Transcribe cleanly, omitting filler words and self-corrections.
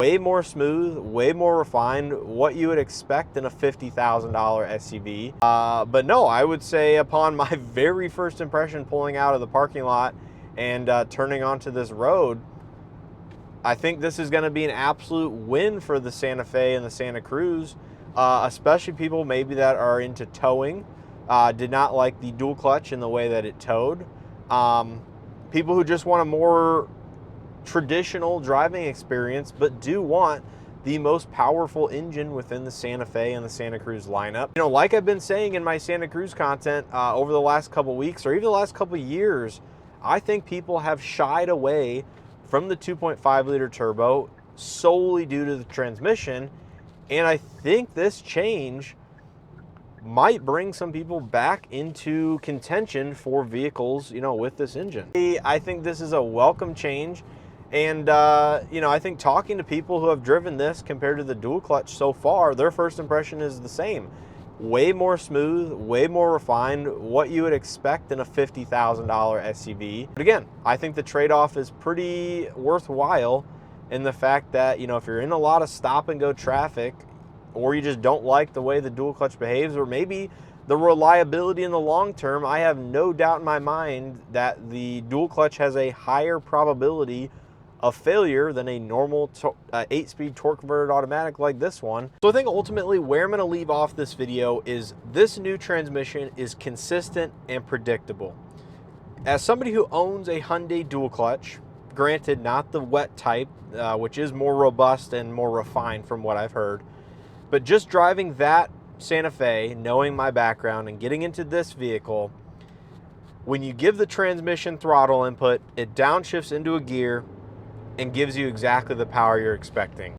Way more smooth, way more refined, what you would expect in a $50,000 SUV. But no, I would say upon my very first impression pulling out of the parking lot and turning onto this road, I think this is going to be an absolute win for the Santa Fe and the Santa Cruz, especially people maybe that are into towing, did not like the dual clutch in the way that it towed. People who just want a more traditional driving experience, but do want the most powerful engine within the Santa Fe and the Santa Cruz lineup. You know, like I've been saying in my Santa Cruz content over the last couple weeks or even the last couple years, I think people have shied away from the 2.5 liter turbo solely due to the transmission. And I think this change might bring some people back into contention for vehicles, you know, with this engine. I think this is a welcome change. And, you know, I think talking to people who have driven this compared to the dual clutch so far, their first impression is the same. Way more smooth, way more refined, what you would expect in a $50,000 SUV. But again, I think the trade-off is pretty worthwhile in the fact that, you know, if you're in a lot of stop and go traffic, or you just don't like the way the dual clutch behaves, or maybe the reliability in the long term, I have no doubt in my mind that the dual clutch has a higher probability of failure than a normal 8-speed torque converted automatic like this one. So I think ultimately where I'm going to leave off this video is this new transmission is consistent and predictable. As somebody who owns a Hyundai dual clutch, granted not the wet type, which is more robust and more refined from what I've heard, but just driving that Santa Fe, knowing my background and getting into this vehicle, when you give the transmission throttle input, it downshifts into a gear and gives you exactly the power you're expecting.